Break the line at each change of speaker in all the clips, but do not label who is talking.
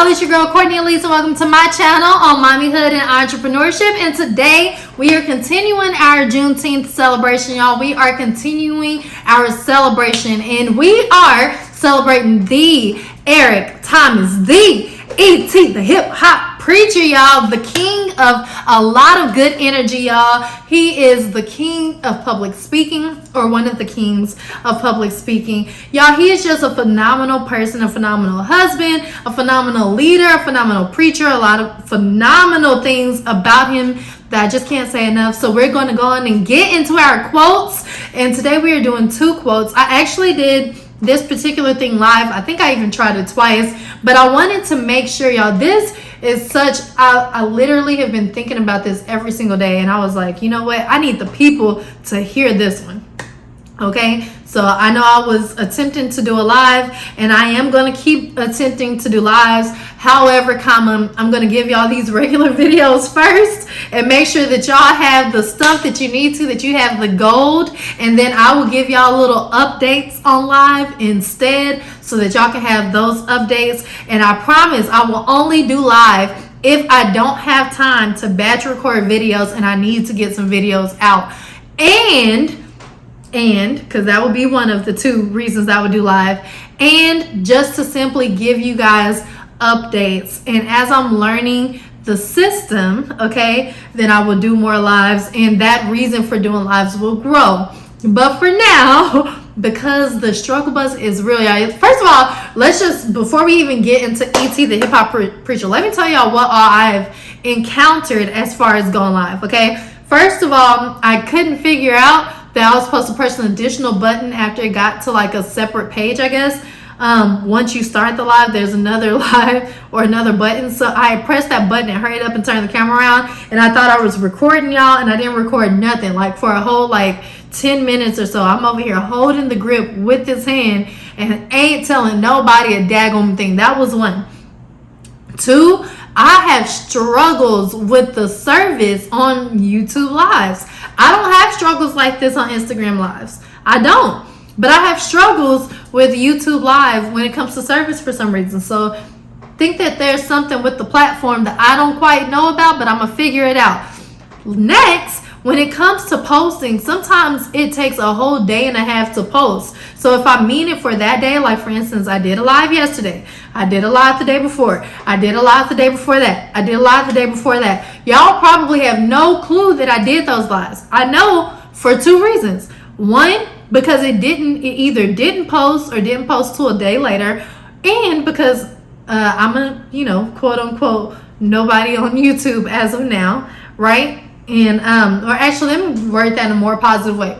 y'all, it's your girl Cordnie, Ellese, and welcome to my channel on Mommyhood and Entrepreneurship. And today we are continuing our Juneteenth celebration, y'all. We are continuing our celebration, and we are celebrating the Eric Thomas, the E.T., the hip-hop preacher, y'all, the king of a lot of good energy, y'all. He is the king of public speaking, or one of the kings of public speaking. Y'all, he is just a phenomenal person, a phenomenal husband, a phenomenal leader, a phenomenal preacher, a lot of phenomenal things about him that I just can't say enough. So we're going to go on and get into our quotes. And today we are doing 2 quotes. I actually did this particular thing live. I think I even tried it twice, but I wanted to make sure, y'all, this is such, I literally have been thinking about this every single day, and I was like, you know what, I need the people to hear this one. Okay, so I know I was attempting to do a live, and I am going to keep attempting to do lives. However, I'm going to give y'all these regular videos first and make sure that y'all have the stuff that you need to, that you have the gold, and then I will give y'all little updates on live instead so that y'all can have those updates. And I promise I will only do live if I don't have time to batch record videos and I need to get some videos out. And because that would be one of the 2 reasons I would do live, and just to simply give you guys updates. And as I'm learning the system, okay, then I will do more lives, and that reason for doing lives will grow. But for now, because the struggle bus is really, first of all, let's just, before we even get into E.T. the hip-hop preacher, let me tell y'all what all I've encountered as far as going live. Okay, first of all, I couldn't figure out that I was supposed to press an additional button after it got to like a separate page, I guess. Once you start the live, there's another live or another button. So I pressed that button and hurried up and turned the camera around, and I thought I was recording y'all, and I didn't record nothing. Like for a whole 10 minutes or so, I'm over here holding the grip with this hand and ain't telling nobody a daggone thing. That was 1. 2, I have struggles with the service on YouTube lives. I don't have struggles like this on Instagram lives. I don't. But I have struggles with YouTube live when it comes to service for some reason. So I think that there's something with the platform that I don't quite know about, but I'm going to figure it out. Next, when it comes to posting, sometimes it takes a whole day and a half to post. So if I mean it for that day, like for instance, I did a live yesterday. I did a live the day before. I did a live the day before that. I did a live the day before that. Y'all probably have no clue that I did those lives. I know for 2 reasons. 1, because it either didn't post or didn't post till a day later. And because I'm a, quote unquote, nobody on YouTube as of now, right? And or actually, let me word that in a more positive way.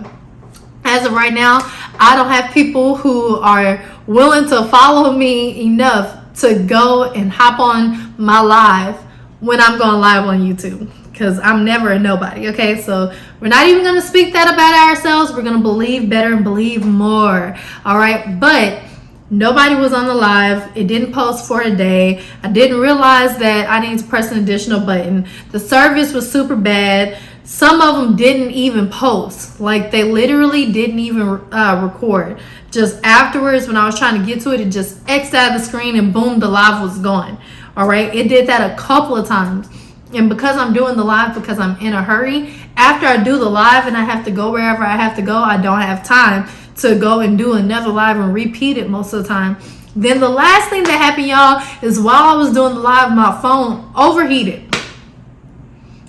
As of right now, I don't have people who are willing to follow me enough to go and hop on my live when I'm going live on YouTube, because I'm never a nobody. Okay, so we're not even going to speak that about ourselves. We're going to believe better and believe more. All right, but nobody was on the live. It didn't post for a day. I didn't realize that I needed to press an additional button. The service was super bad. Some of them didn't even post. Like they literally didn't even record. Just afterwards, when I was trying to get to it, it just X'd out of the screen and boom, the live was gone. All right, it did that a couple of times. And because I'm doing the live, because I'm in a hurry, after I do the live and I have to go wherever I have to go, I don't have time to go and do another live and repeat it most of the time. Then the last thing that happened, y'all, is while I was doing the live, my phone overheated.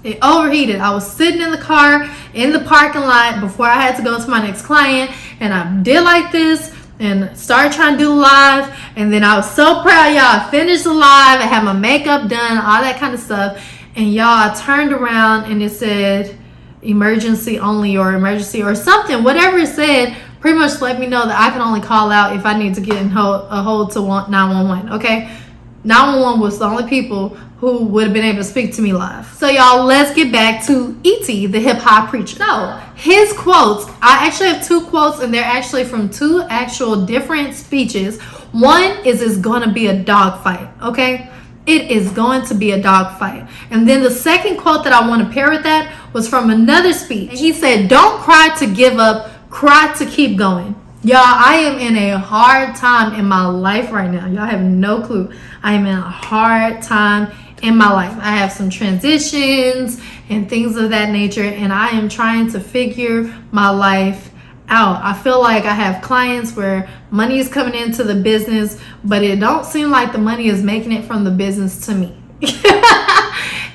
It overheated. I was sitting in the car in the parking lot before I had to go to my next client, and I did like this and started trying to do live, and then I was so proud, y'all. I finished the live. I had my makeup done, all that kind of stuff, and y'all, I turned around and it said emergency only or emergency or something, whatever it said. Pretty much let me know that I can only call out if I need to get in a hold to 911. Okay, 911 was the only people who would have been able to speak to me live. So y'all, let's get back to E.T. the hip-hop preacher. So his quotes, I actually have 2 quotes, and they're actually from 2 actual different speeches. One is it's going to be a dog fight. Okay, it is going to be a dog fight. And then the second quote that I want to pair with that was from another speech. He said, "Don't cry to give up, cry to keep going." Y'all, I am in a hard time in my life right now. Y'all have no clue. I am in a hard time in my life. I have some transitions and things of that nature, and I am trying to figure my life out. I feel like I have clients where money is coming into the business, but it don't seem like the money is making it from the business to me.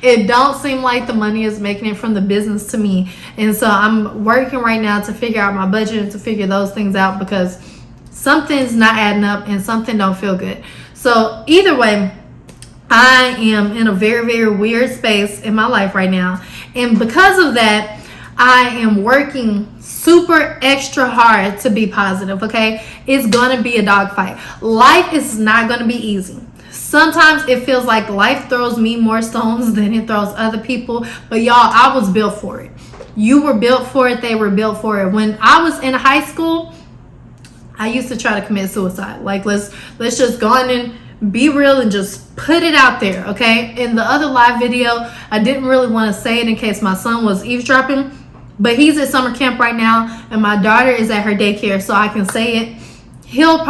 It don't seem like the money is making it from the business to me. And so I'm working right now to figure out my budget and to figure those things out, because something's not adding up and something don't feel good. So either way, I am in a very, very weird space in my life right now. And because of that, I am working super extra hard to be positive, okay? It's going to be a dogfight. Life is not going to be easy. Sometimes it feels like life throws me more stones than it throws other people. But y'all, I was built for it. You were built for it. They were built for it. When I was in high school, I used to try to commit suicide. Like, let's just go on and be real and just put it out there, okay? In the other live video, I didn't really want to say it in case my son was eavesdropping. But he's at summer camp right now, and my daughter is at her daycare, so I can say it. He'll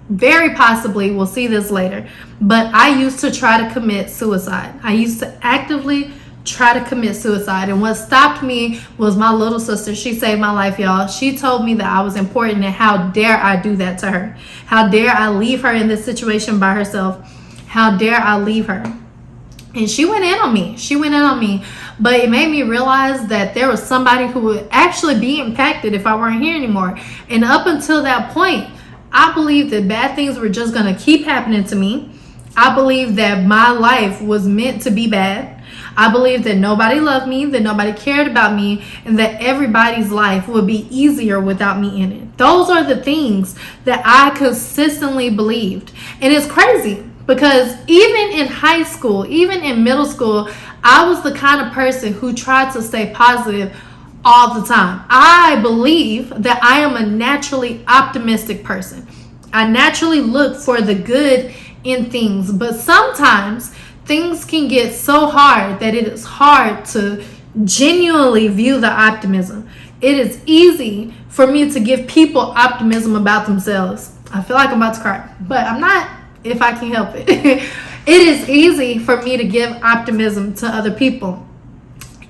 very possibly will see this later, but I used to try to commit suicide. I used to actively try to commit suicide, and what stopped me was my little sister. She saved my life, y'all. She told me that I was important, and how dare I do that to her? How dare I leave her in this situation by herself? How dare I leave her? And she went in on me. But it made me realize that there was somebody who would actually be impacted if I weren't here anymore. And up until that point, I believed that bad things were just going to keep happening to me. I believed that my life was meant to be bad. I believed that nobody loved me, that nobody cared about me, and that everybody's life would be easier without me in it. Those are the things that I consistently believed. And it's crazy because even in high school, even in middle school, I was the kind of person who tried to stay positive all the time. I believe that I am a naturally optimistic person. I naturally look for the good in things, but sometimes things can get so hard that it is hard to genuinely view the optimism. It is easy for me to give people optimism about themselves. I feel like I'm about to cry, but I'm not, if I can help it. It is easy for me to give optimism to other people.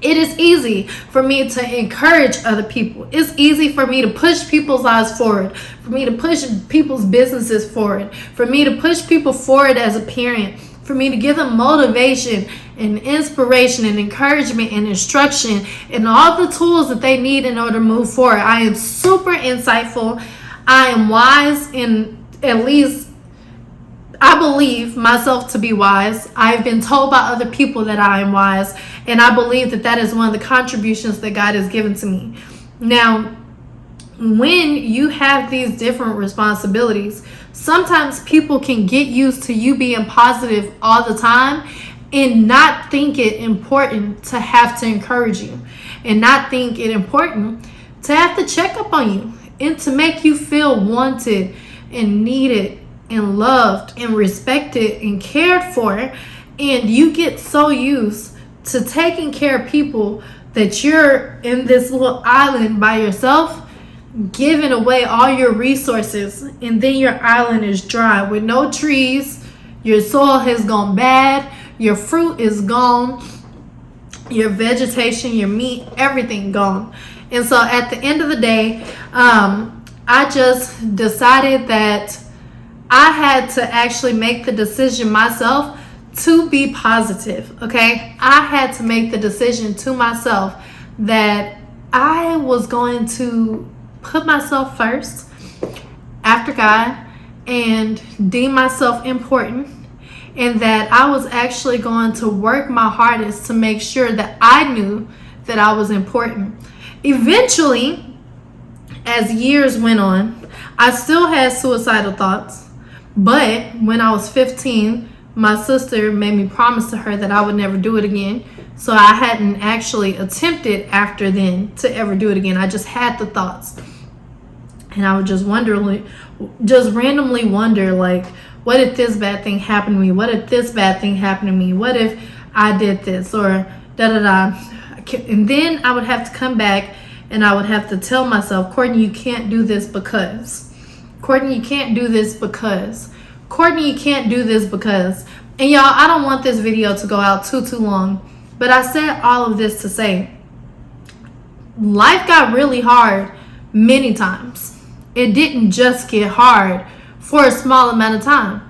It is easy for me to encourage other people. It's easy for me to push people's lives forward, for me to push people's businesses forward, for me to push people forward as a parent, for me to give them motivation and inspiration and encouragement and instruction and all the tools that they need in order to move forward. I am super insightful. I am wise, in at least I believe myself to be wise. I've been told by other people that I am wise, and I believe that that is one of the contributions that God has given to me. Now, when you have these different responsibilities, sometimes people can get used to you being positive all the time and not think it important to have to encourage you, and not think it important to have to check up on you and to make you feel wanted and needed and loved and respected and cared for. And you get so used to taking care of people that you're in this little island by yourself, giving away all your resources, and then your island is dry with no trees. Your soil has gone bad, your fruit is gone, your vegetation, your meat, everything gone. And so at the end of the day, I just decided that I had to actually make the decision myself to be positive, okay? I had to make the decision to myself that I was going to put myself first after God and deem myself important, and that I was actually going to work my hardest to make sure that I knew that I was important. Eventually, as years went on, I still had suicidal thoughts. But when I was 15, my sister made me promise to her that I would never do it again. So I hadn't actually attempted after then to ever do it again. I just had the thoughts. And I would just randomly wonder, like, what if this bad thing happened to me? What if this bad thing happened to me? What if I did this? Or da-da-da. And then I would have to come back and I would have to tell myself, Cordnie, you can't do this because. Cordnie, you can't do this because. Cordnie, you can't do this because. And y'all, I don't want this video to go out too long, but I said all of this to say, life got really hard many times. It didn't just get hard for a small amount of time.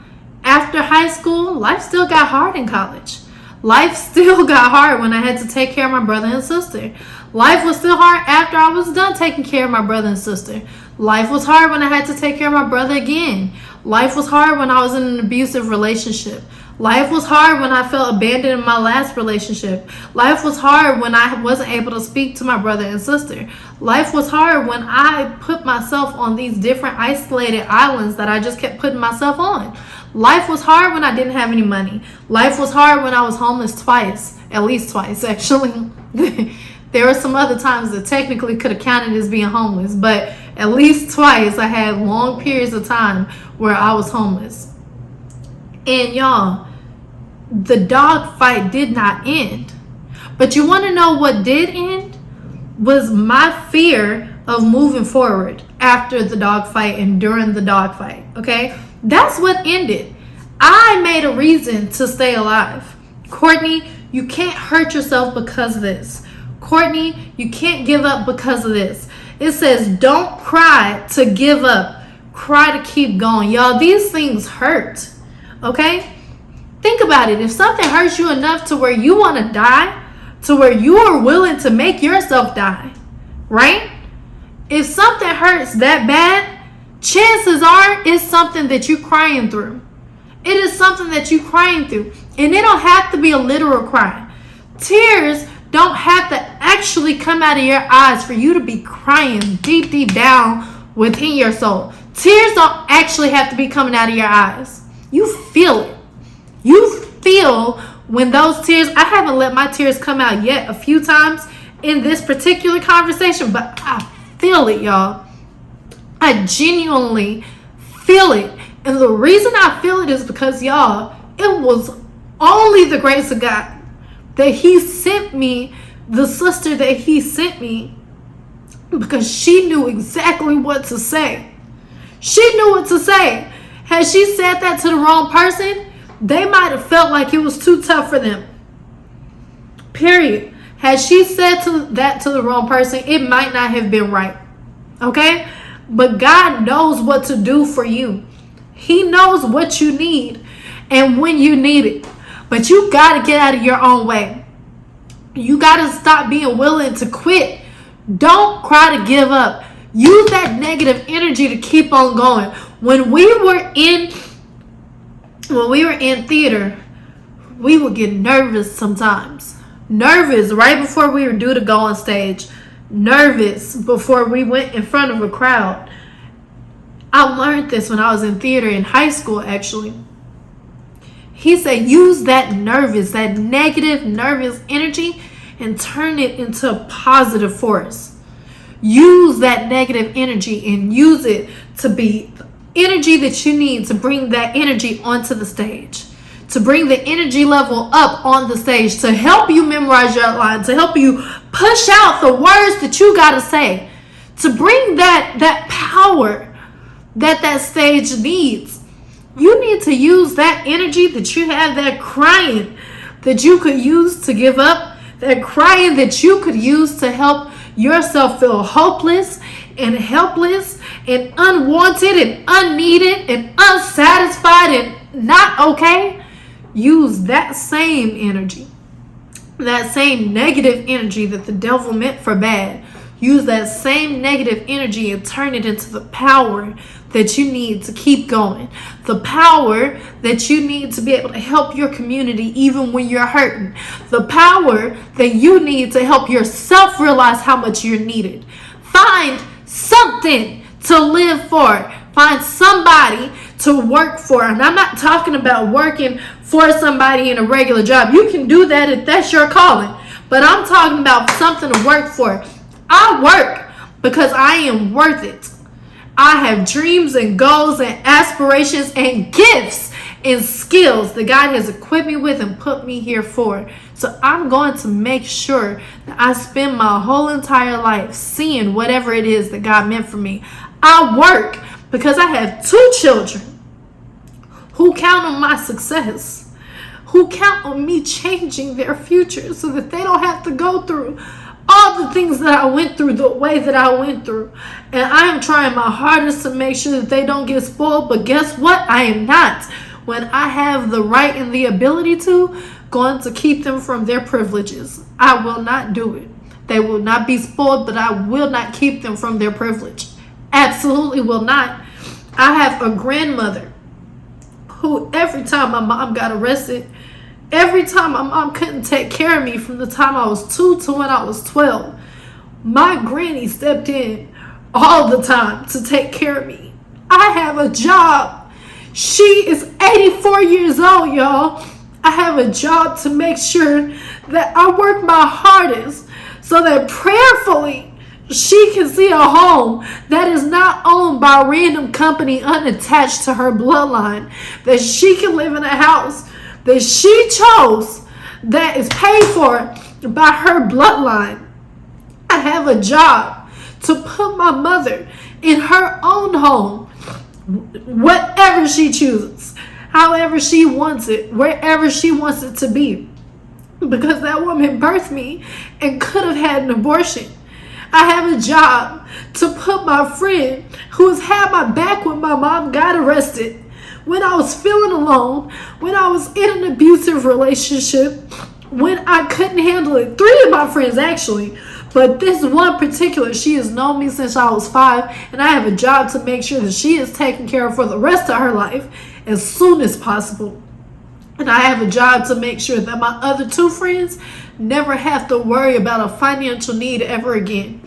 After high school, life still got hard in college. Life still got hard when I had to take care of my brother and sister. Life was still hard after I was done taking care of my brother and sister. Life was hard when I had to take care of my brother again. Life was hard when I was in an abusive relationship. Life was hard when I felt abandoned in my last relationship. Life was hard when I wasn't able to speak to my brother and sister. Life was hard when I put myself on these different isolated islands that I just kept putting myself on. Life was hard when I didn't have any money. Life was hard when I was homeless twice, at least twice actually. There were some other times that technically could have counted as being homeless, but at least twice I had long periods of time where I was homeless. And y'all, the dog fight did not end. But you want to know what did end? Was my fear of moving forward after the dog fight and during the dog fight. Okay? That's what ended. I made a reason to stay alive. Cordnie, you can't hurt yourself because of this. Cordnie, you can't give up because of this. It says, don't cry to give up. Cry to keep going. Y'all, these things hurt. Okay? Think about it. If something hurts you enough to where you want to die, to where you are willing to make yourself die, right? If something hurts that bad, chances are it's something that you're crying through. It is something that you're crying through. And it don't have to be a literal cry. Tears don't have to actually come out of your eyes for you to be crying deep, deep down within your soul. Tears don't actually have to be coming out of your eyes. You feel it. You feel when those tears, I haven't let my tears come out yet a few times in this particular conversation, but I feel it, y'all. I genuinely feel it. And the reason I feel it is because, y'all, it was only the grace of God that he sent me, the sister that he sent me, because she knew exactly what to say. She knew what to say. Had she said that to the wrong person, they might have felt like it was too tough for them. Period. Had she said that to the wrong person, it might not have been right. Okay? But God knows what to do for you. He knows what you need and when you need it. But you got to get out of your own way. You got to stop being willing to quit. Don't cry to give up. Use that negative energy to keep on going. When we were in theater, we would get nervous sometimes. Nervous right before we were due to go on stage. Nervous before we went in front of a crowd. I learned this when I was in theater in high school, actually. He said, use that negative, nervous energy and turn it into a positive force. Use that negative energy and use it to be energy that you need to bring that energy onto the stage, to bring the energy level up on the stage, to help you memorize your line, to help you push out the words that you got to say, to bring that power that stage needs. You need to use that energy that you have, that crying that you could use to give up, that crying that you could use to help yourself feel hopeless and helpless and unwanted and unneeded and unsatisfied and not okay. Use that same energy, that same negative energy that the devil meant for bad. Use that same negative energy and turn it into the power that you need to keep going. The power that you need to be able to help your community even when you're hurting. The power that you need to help yourself realize how much you're needed. Find something to live for. Find somebody to work for. And I'm not talking about working for somebody in a regular job. You can do that if that's your calling. But I'm talking about something to work for. I work because I am worth it. I have dreams and goals and aspirations and gifts and skills that God has equipped me with and put me here for. So I'm going to make sure that I spend my whole entire life seeing whatever it is that God meant for me. I work because I have 2 children who count on my success, who count on me changing their future so that they don't have to go through all the things that I went through the way that I went through. And I am trying my hardest to make sure that they don't get spoiled. But guess what? I am not. When I have the right and the ability to, going to keep them from their privileges. I will not do it. They will not be spoiled, but I will not keep them from their privilege. Absolutely will not. I have a grandmother who every time my mom got arrested, every time my mom couldn't take care of me from the time I was 2 to when I was 12, my granny stepped in all the time to take care of me. I have a job. She is 84 years old, y'all. I have a job to make sure that I work my hardest so that prayerfully she can see a home that is not owned by a random company unattached to her bloodline, that she can live in a house that she chose that is paid for by her bloodline. I have a job to put my mother in her own home, whatever she chooses, however she wants it, wherever she wants it to be, because that woman birthed me and could have had an abortion. I have a job to put my friend who has had my back when my mom got arrested, when I was feeling alone, when I was in an abusive relationship, when I couldn't handle it. 3 of my friends actually, but this one particular, she has known me since I was 5, and I have a job to make sure that she is taken care of for the rest of her life as soon as possible. And I have a job to make sure that my other 2 friends never have to worry about a financial need ever again.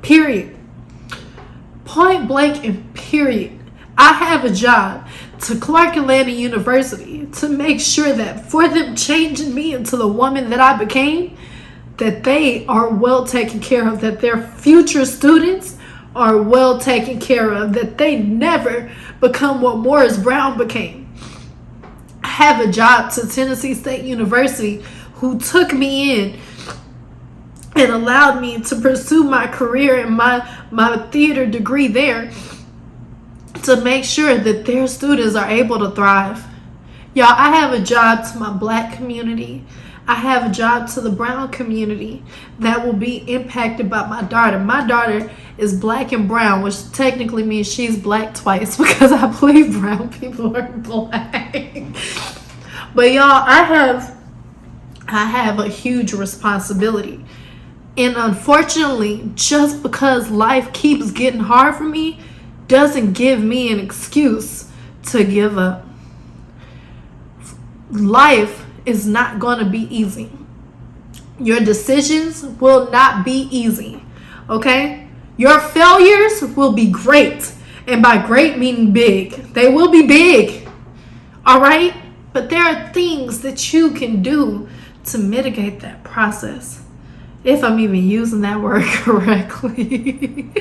Period. Point blank and period. I have a job to Clark Atlanta University to make sure that for them changing me into the woman that I became, that they are well taken care of, that their future students are well taken care of, that they never become what Morris Brown became. I have a job to Tennessee State University, who took me in and allowed me to pursue my career and my theater degree there, to make sure that their students are able to thrive. Y'all, I have a job to my Black community. I have a job to the brown community that will be impacted by my daughter. My daughter is Black and brown, which technically means she's Black twice, because I believe brown people are Black. But y'all, I have a huge responsibility. And unfortunately, just because life keeps getting hard for me doesn't give me an excuse to give up. Life is not going to be easy. Your decisions will not be easy, okay? Your failures will be great. And by great, meaning big. They will be big, all right? But there are things that you can do to mitigate that process. If I'm even using that word correctly.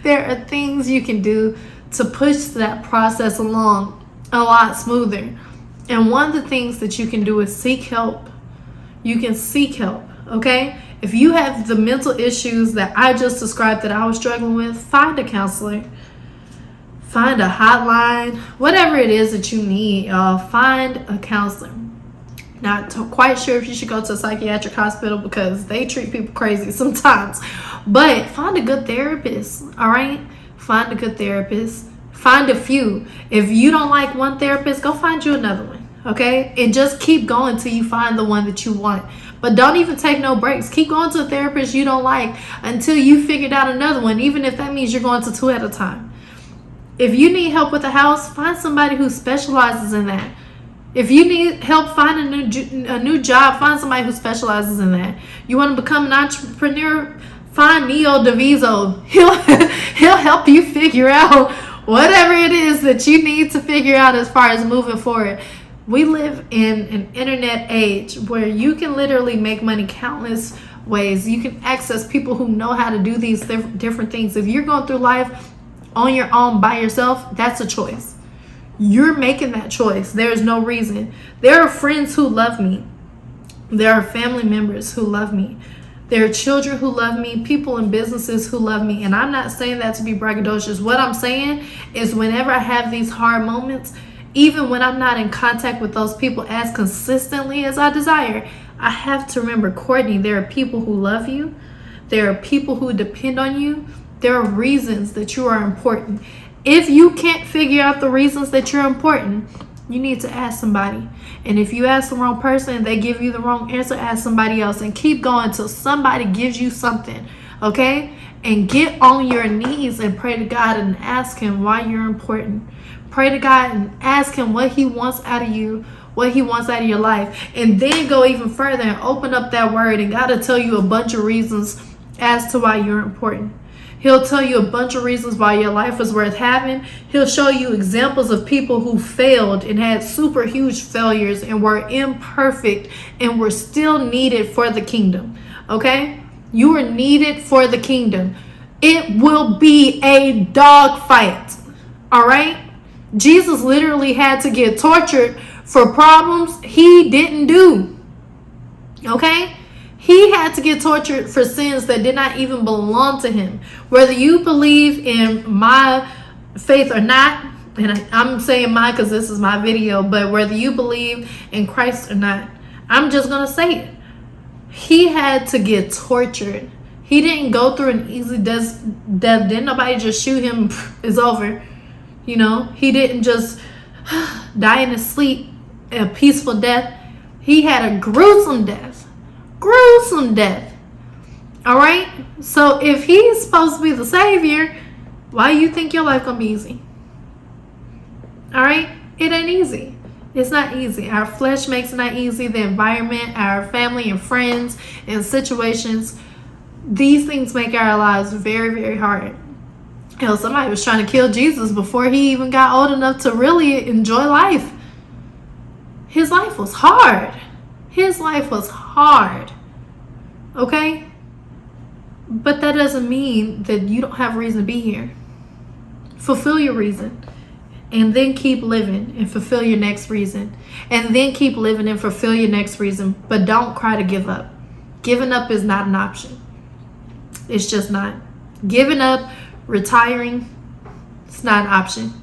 There are things you can do to push that process along a lot smoother. And one of the things that you can do is seek help. You can seek help, okay? If you have the mental issues that I just described that I was struggling with, find a counselor. Find a hotline. Whatever it is that you need, find a counselor. Not quite sure if you should go to a psychiatric hospital because they treat people crazy sometimes. But find a good therapist, all right? Find a good therapist. Find a few. If you don't like one therapist, go find you another one, okay? And just keep going till you find the one that you want. But don't even take no breaks. Keep going to a therapist you don't like until you figured out another one, even if that means you're going to 2 at a time. If you need help with the house, find somebody who specializes in that. If you need help finding a new job, find somebody who specializes in that. You want to become an entrepreneur? Find Neo DeViso. He'll help you figure out whatever it is that you need to figure out as far as moving forward. We live in an internet age where you can literally make money countless ways. You can access people who know how to do these different things. If you're going through life on your own by yourself, that's a choice. You're making that choice. There's no reason. There are friends who love me. There are family members who love me. There are children who love me, people in businesses who love me. And I'm not saying that to be braggadocious. What I'm saying is whenever I have these hard moments, even when I'm not in contact with those people as consistently as I desire, I have to remember, Cordnie, there are people who love you. There are people who depend on you. There are reasons that you are important. If you can't figure out the reasons that you're important, you need to ask somebody. And if you ask the wrong person and they give you the wrong answer, ask somebody else, and keep going till somebody gives you something, okay? And get on your knees and pray to God and ask him why you're important. Pray to God and ask him what he wants out of you, what he wants out of your life. And then go even further and open up that word, and God will tell you a bunch of reasons as to why you're important. He'll tell you a bunch of reasons why your life is worth having. He'll show you examples of people who failed and had super huge failures and were imperfect and were still needed for the kingdom. Okay? You are needed for the kingdom. It will be a dog fight. All right? Jesus literally had to get tortured for problems he didn't do. Okay? He had to get tortured for sins that did not even belong to him. Whether you believe in my faith or not, and I'm saying mine because this is my video, but whether you believe in Christ or not, I'm just going to say it. He had to get tortured. He didn't go through an easy death. Didn't nobody just shoot him, it's over. You know, he didn't just die in his sleep, a peaceful death. He had a gruesome death. Gruesome death. All right? So if he's supposed to be the savior, why do you think your life gonna be easy? All right? It ain't easy. It's not easy. Our flesh makes it not easy. The environment, our family and friends and situations, these things make our lives very, very hard. Hell, somebody was trying to kill Jesus before he even got old enough to really enjoy life. His life was hard. His life was hard. Okay? But that doesn't mean that you don't have reason to be here. Fulfill your reason. And then keep living and fulfill your next reason. And then keep living and fulfill your next reason. But don't cry to give up. Giving up is not an option. It's just not. Giving up, retiring, it's not an option.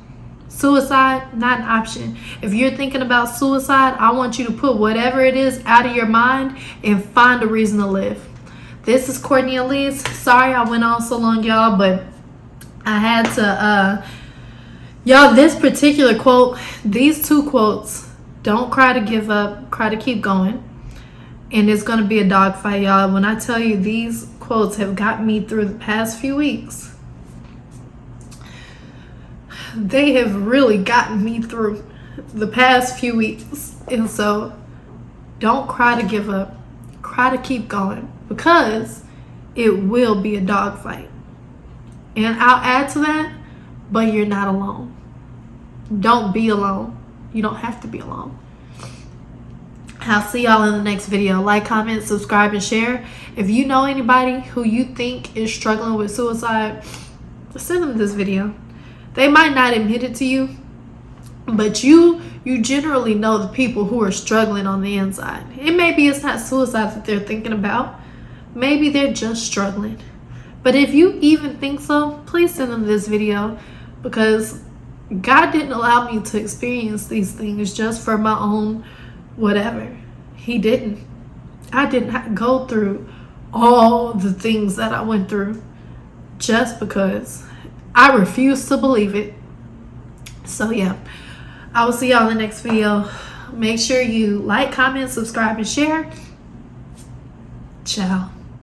Suicide, not an option. If you're thinking about suicide, I want you to put whatever it is out of your mind and find a reason to live. This is Cordnie Ellese. Sorry I went on so long, y'all, but I had to, y'all, this particular quote, these two quotes, don't cry to give up, cry to keep going. And it's going to be a dogfight, y'all. When I tell you these quotes have got me through the past few weeks, they have really gotten me through the past few weeks. And so don't cry to give up. Cry to keep going, because it will be a dogfight. And I'll add to that, but you're not alone. Don't be alone. You don't have to be alone. I'll see y'all in the next video. Like, comment, subscribe, and share. If you know anybody who you think is struggling with suicide, send them this video. They might not admit it to you, but you generally know the people who are struggling on the inside. And maybe it's not suicide that they're thinking about. Maybe they're just struggling. But if you even think so, please send them this video, because God didn't allow me to experience these things just for my own whatever. He didn't. I didn't go through all the things that I went through just because I refuse to believe it. So yeah, I will see y'all in the next video. Make sure you like, comment, subscribe, and share. Ciao.